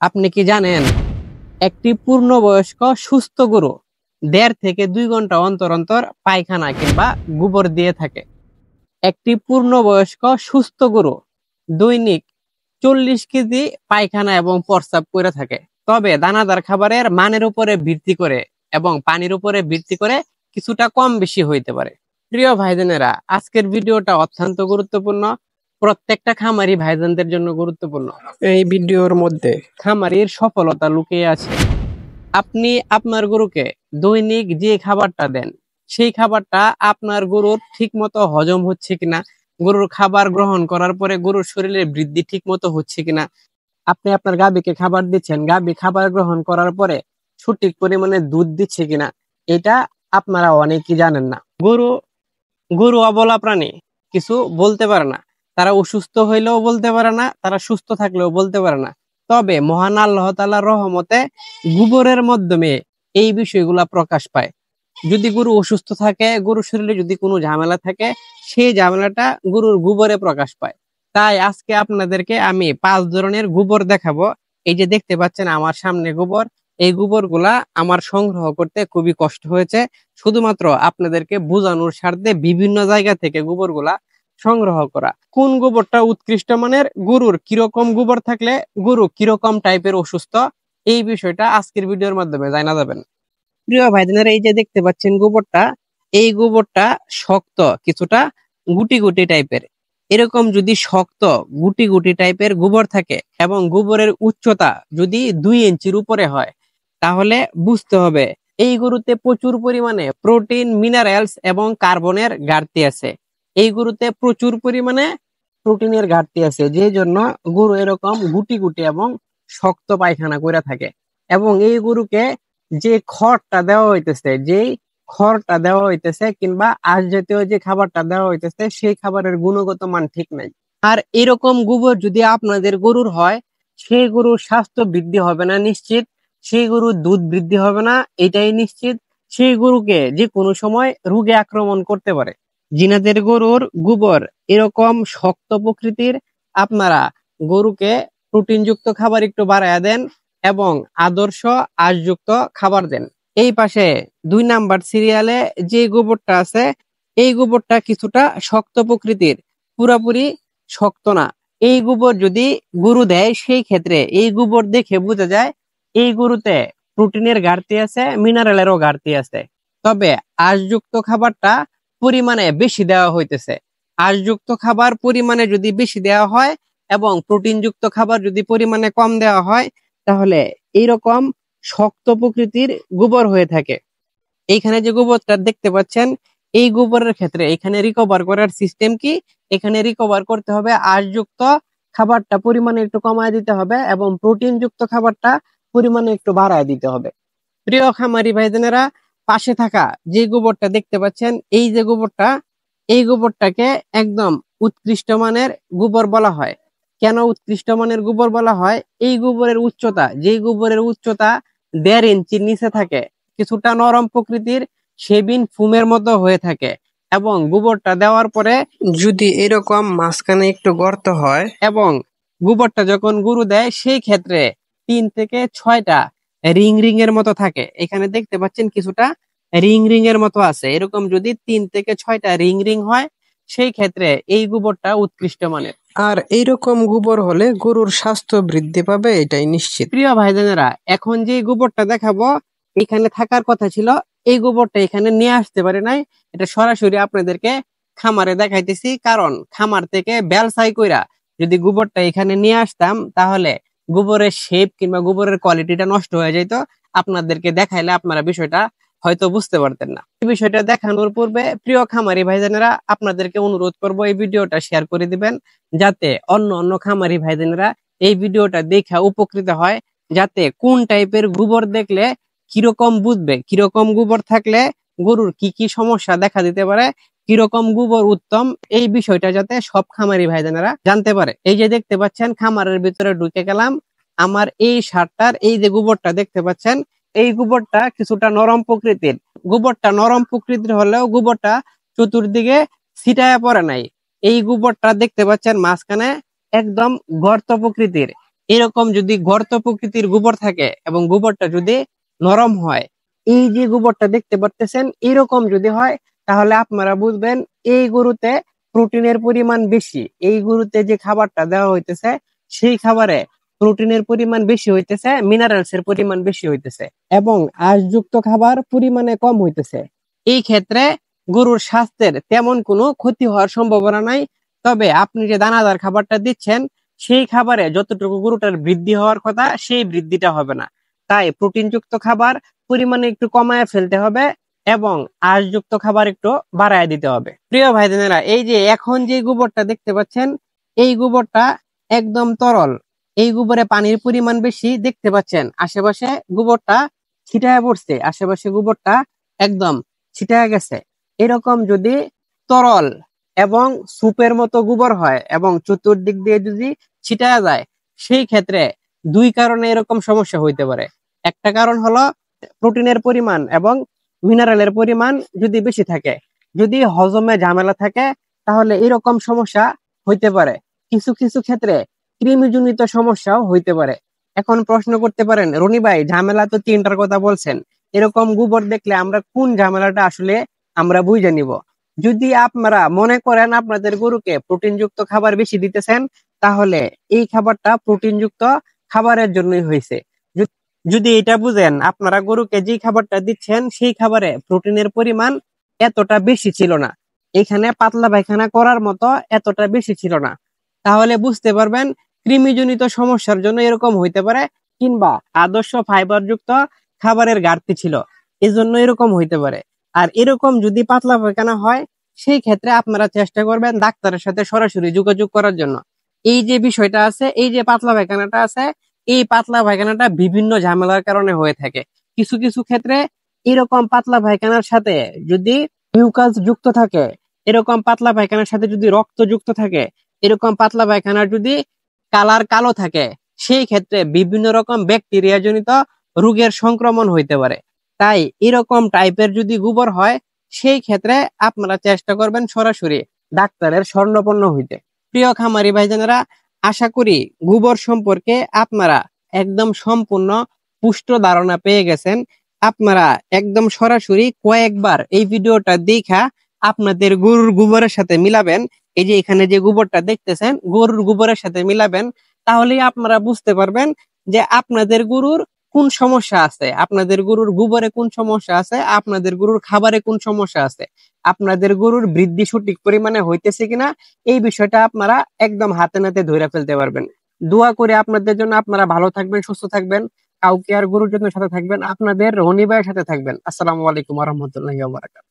আপনি কি জানেন একটি পূর্ণবয়স্ক সুস্থ গরু ১.৫ থেকে ২ ঘন্টা অন্তর অন্তর পায়খানা কিংবা গোবর দিয়ে থাকে। একটি পূর্ণবয়স্ক সুস্থ গরু দৈনিক ৪০ কেজি পায়খানা এবং প্রস্রাব করে থাকে। তবে দানাদার খাবারের মানের উপরে ভিত্তি করে এবং পানির উপরে ভিত্তি করে কিছুটা কম বেশি হইতে পারে। প্রিয় ভাইজানেরা, আজকের ভিডিওটা অত্যন্ত গুরুত্বপূর্ণ, প্রত্যেকটা খামারি ভাইজানদের জন্য গুরুত্বপূর্ণ। এই ভিডিওর মধ্যে খামারির সফলতা লুকিয়ে আছে। আপনি আপনার গরুকে দৈনিক যে খাবারটা দেন, সেই খাবারটা আপনার গরুর ঠিক মতো হজম হচ্ছে কিনা, গরুর খাবার গ্রহণ করার পরে গরুর শরীরে বৃদ্ধি ঠিক মতো হচ্ছে কিনা, আপনি আপনার গাভীকে খাবার দিচ্ছেন, গাভী খাবার গ্রহণ করার পরে সঠিক পরিমাণে দুধ দিচ্ছে কিনা, এটা আপনারা অনেকেই জানেন না। গরু গরু অবলা প্রাণী, কিছু বলতে পারে না। তারা অসুস্থ হইলেও বলতে পারে না, তারা সুস্থ থাকলেও বলতে পারে না। তবে মহান আল্লাহ তাআলার রহমতে গোবরের মাধ্যমে এই বিষয়গুলা প্রকাশ পায়। যদি গরু অসুস্থ থাকে, গরুর শরীরে যদি কোনো ঝামেলা থাকে, সেই ঝামেলাটা গরুর গোবরে প্রকাশ পায়। তাই আজকে আপনাদেরকে আমি 5 ধরনের গোবর দেখাবো। এই যে দেখতে পাচ্ছেন আমার সামনে গোবর, এই গোবরগুলা আমার সংগ্রহ করতে খুবই কষ্ট হয়েছে। শুধুমাত্র আপনাদেরকে বোঝানোর স্বার্থে বিভিন্ন জায়গা থেকে গোবরগুলা সংগ্রহ করা। কোন গোবরটা উৎকৃষ্ট মানের, গরুর কিরকম গোবর থাকলে গরু কিরকম টাইপের অসুস্থ, এই বিষয়টা আজকের ভিডিওর মাধ্যমে জানা যাবেন। প্রিয় ভাইজানেরা, এই যে দেখতে পাচ্ছেন গোবরটা, এই গোবরটা শক্ত, কিছুটা গুটি গুটি টাইপের। এরকম যদি শক্ত গুটি গুটি টাইপের গোবর থাকে এবং গোবরের উচ্চতা যদি 2 ইঞ্চির উপরে হয়, তাহলে বুঝতে হবে এই গরুতে প্রচুর পরিমাণে প্রোটিন, মিনারেলস এবং কার্বনের ঘাটতি আছে। এই গরুতে প্রচুর পরিমাণে প্রোটিনের ঘাটতি আছে, যে জন্য গরু এরকম গুটি গুটি এবং শক্ত পায়খানা করে থাকে। এবং এই গরুকে যে খড়টা দেওয়া হইতেছে কিংবা আঁশ জাতীয় যে খাবারটা দেওয়া হইতেছে, সেই খাবারের গুণগত মান ঠিক নাই। আর এরকম গোবর যদি আপনাদের গরুর হয়, সেই গরুর স্বাস্থ্য বৃদ্ধি হবে না নিশ্চিত, সেই গরুর দুধ বৃদ্ধি হবে না এটাই নিশ্চিত, সেই গরুকে যে কোনো সময় রোগে আক্রমণ করতে পারে। জিনাদের গরুর গোবর এরকম শক্ত প্রকৃতির, আপনারা গরুকে প্রোটিনযুক্ত খাবার একটু বাড়ায়া দেন এবং আদর্শ আঁশযুক্ত খাবার দেন। এই পাশে 2 নাম্বার সিরিয়ালে যে গোবরটা আছে, এই গোবরটা কিছুটা শক্ত প্রকৃতির, পুরাপুরি শক্ত না। এই গোবর যদি গরু দেয়, সেই ক্ষেত্রে এই গোবর দেখে বোঝা যায় এই গরুতে প্রোটিনের ঘাটতি আছে, মিনারেলেরও ঘাটতি আছে। তবে আঁশযুক্ত খাবারটা পরিমাণে বেশি দেওয়া হইতেছে। আঁশযুক্ত খাবার পরিমাণে যদি বেশি দেওয়া হয় এবং প্রোটিনযুক্ত খাবার যদি পরিমাণে কম দেওয়া হয়, তাহলে এইরকম শক্ত প্রকৃতির গোবর হয়ে থাকে। এইখানে যে গোবরটা দেখতে পাচ্ছেন, এই গোবরের ক্ষেত্রে এখানে রিকভার করার সিস্টেম কি, এখানে রিকভার করতে হবে আঁশযুক্ত খাবারটা পরিমাণে একটু কমায় দিতে হবে এবং প্রোটিনযুক্ত খাবারটা পরিমাণে একটু বাড়ায় দিতে হবে। প্রিয় খামারি ভাইজানেরা, পাশে থাকা যে গোবরটা দেখতে পাচ্ছেন, এই যে গোবরটা, এই গোবরটাকে একদম উৎকৃষ্ট মানের গোবর বলা হয়। কেন উৎকৃষ্ট মানের গোবর বলা হয়? এই গোবরের উচ্চতা, যেই গোবরের উচ্চতা 1.5 ইঞ্চির নিচে থাকে, কিছুটা নরম প্রকৃতির, সেবিন ফুমের মতো হয়ে থাকে এবং গোবরটা দেওয়ার পরে যদি এরকম মাঝখানে একটু গর্ত হয় এবং গোবরটা যখন গরু দেয়, সেই ক্ষেত্রে 3 থেকে 6টা রিং রিং এর মতো থাকে। এখানে দেখতে পাচ্ছেন কিছুটা রিং রিং এর মতো আছে। এরকম যদি 3 থেকে 6টা রিং রিং হয়, সেই ক্ষেত্রে এই গোবরটা উৎকৃষ্ট মানের। আর এইরকম গোবর হলে গরুর স্বাস্থ্য বৃদ্ধি পাবে, এটাই নিশ্চিত। প্রিয় ভাইজানেরা, এখন যে গোবরটা দেখাবো, এখানে থাকার কথা ছিল, এই গোবরটা এখানে নিয়ে আসতে পারে নাই। এটা সরাসরি আপনাদেরকে খামারে দেখাইতেছি, কারণ খামার থেকে বেলসাই কইরা যদি গোবরটা এখানে নিয়ে আসতাম, তাহলে গোবরের শেপ কিংবা গোবরের কোয়ালিটিটা নষ্ট হয়ে যেত। আপনাদেরকে দেখাইলে আপনারা বিষয়টা হয়তো বুঝতে পারতেন না। এই বিষয়টা দেখানোর পূর্বে প্রিয় খামারি ভাইজানেরা, আপনাদেরকে অনুরোধ করব এই ভিডিওটা শেয়ার করে দিবেন, যাতে অন্য অন্য খামারি ভাইজানেরা এই ভিডিওটা দেখে উপকৃত হয়, যাতে কোন টাইপের গোবর দেখলে কিরকম বুঝবে, কিরকম গোবর থাকলে গরুর কি কি সমস্যা দেখা দিতে পারে, কিরকম গোবর উত্তম, এই বিষয়টা যাতে সব খামারি ভাইজানেরা জানতে পারে। এই যে দেখতে পাচ্ছেন, খামারের ভিতরে ঢুকে গেলাম, আমার এই সারটার এই যে গোবরটা দেখতে পাচ্ছেন, এই গোবরটা কিছুটা নরম প্রকৃতির। গোবরটা নরম প্রকৃতির হলেও গোবরটা চতুর্দিকে ছিটায়া পড়ে নাই। এই গোবরটা দেখতে পাচ্ছেন মাঝখানে একদম গর্ত প্রকৃতির। এরকম যদি গর্ত প্রকৃতির গোবর থাকে এবং গোবরটা যদি নরম হয়, এই যে গোবরটা দেখতে পারতেছেন এরকম যদি হয়, তাহলে আপনারা বুঝবেন এই গরুতে প্রোটিনের পরিমাণ বেশি। এই গরুতে যে খাবারটা দেওয়া হইতেছে সেই খাবারে প্রোটিনের পরিমাণ বেশি হইতেছে, মিনারেলস এর পরিমাণ বেশি হইতেছে এবং আঁশযুক্ত খাবার পরিমাণে কম হইতেছে। এই ক্ষেত্রে গরুর স্বাস্থ্যের তেমন কোনো ক্ষতি হওয়ার সম্ভাবনা নাই। তবে আপনি যে দানাদার খাবারটা দিচ্ছেন সেই খাবারে যতটুকু গরুটার বৃদ্ধি হওয়ার কথা সেই বৃদ্ধিটা হবে না। তাই প্রোটিনযুক্ত খাবার পরিমাণে একটু কমায় ফেলতে হবে এবং আঁশযুক্ত খাবার একটু বাড়ায় দিতে হবে। প্রিয় ভাই বোনেরা, এই যে এখন যে গোবরটা দেখতে পাচ্ছেন এই গোবরটা একদম তরল। এই গোবরে পানির পরিমাণ বেশি, দেখতে পাচ্ছেন আশেপাশে গোবরটা ছিটায় পড়ছে, আশেপাশে গোবরটা একদম ছিটায় গেছে। এরকম যদি তরল এবং সুপের মতো গোবর হয় এবং চতুর্দিক দিয়ে যদি ছিটায় যায়, সেই ক্ষেত্রে দুই কারণে এরকম সমস্যা হইতে পারে। একটা কারণ হলো প্রোটিনের পরিমাণ এবং মিনারেলের পরিমাণ যদি বেশি থাকে, যদি হজমে ঝামেলা থাকে তাহলে এরকম সমস্যা হইতে পারে। কিছু কিছু ক্ষেত্রে কৃমিজনিত সমস্যাও হইতে পারে। এখন প্রশ্ন করতে পারেন, রনি ভাই ঝামেলা তো তিনটার কথা বলছেন, এরকম গোবর দেখলে আমরা কোন ঝামেলাটা আসলে আমরা বুঝে নিব? যদি আপনারা মনে করেন আপনাদের গরুকে প্রোটিনযুক্ত খাবার বেশি দিতেছেন, তাহলে এই খাবারটা প্রোটিনযুক্ত খাবারের জন্যই হয়েছে। যদি এটা বুঝেন আপনারা গরুকে যে খাবারটা দিচ্ছেন সেই খাবারে প্রোটিনের পরিমাণ এতটা বেশি ছিল না, এখানে পাতলা পায়খানা করার মতো এতটা বেশি ছিল না, তাহলে বুঝতে পারবেন কৃমিজনিত সমস্যার জন্য এরকম হইতে পারে, কিংবা আদর্শ ফাইবার যুক্ত খাবারের ঘাটতি ছিল, এজন্য এরকম হইতে পারে। আর এরকম যদি পাতলা পায়খানা হয়, সেই ক্ষেত্রে আপনারা চেষ্টা করবেন ডাক্তারের সাথে সরাসরি যোগাযোগ করার জন্য। এই যে বিষয়টা আছে, এই যে পাতলা পায়খানাটা আছে, এই পাতলা পায়খানাটা বিভিন্ন ঝামেলার কারণে হয়ে থাকে। কিছু কিছু ক্ষেত্রে এরকম পাতলা পায়খানার সাথে যদি মিউকাস যুক্ত থাকে, এরকম পাতলা পায়খানার সাথে যদি রক্ত যুক্ত থাকে, এরকম পাতলা পায়খানার যদি কালার কালো থাকে, সেই ক্ষেত্রে বিভিন্ন রকম ব্যাকটেরিয়া জনিত রোগের সংক্রমণ হইতে পারে। তাই এরকম টাইপের যদি গোবর হয়, সেই ক্ষেত্রে আপনারা চেষ্টা করবেন সরাসরি ডাক্তারের শরণাপন্ন হইতে। প্রিয় খামারি ভাইজানেরা, আশা করি গোবর সম্পর্কে আপনারা একদম সম্পূর্ণ পুষ্ট ধারণা পেয়ে গেছেন। আপনারা একদম সরাসরি কয়েকবার এই ভিডিওটা দেখা আপনাদের গরুর গোবরের সাথে মিলাবেন। এই যে এখানে যে গোবরটা দেখতেছেন গরুর গোবরের সাথে মিলাবেন, তাহলেই আপনারা বুঝতে পারবেন যে আপনাদের গরুর কোন সমস্যা আছে, আপনাদের গরুর গোবরে কোন সমস্যা আছে, আপনাদের গরুর খাবারে কোন সমস্যা আছে, আপনাদের গরুর বৃদ্ধি সঠিক পরিমাণে হইতেছে কিনা, এই বিষয়টা আপনারা একদম হাতে নাতে ধরে ফেলতে পারবেন। দোয়া করে আপনাদের জন্য, আপনারা ভালো থাকবেন, সুস্থ থাকবেন, কাউকে আর গরুর জন্য সাথে থাকবেন, আপনাদের রনি ভাইয়ের সাথে থাকবেন। আসসালামু আলাইকুম ওয়া রাহমাতুল্লাহি ওয়া বারাকাতুহু।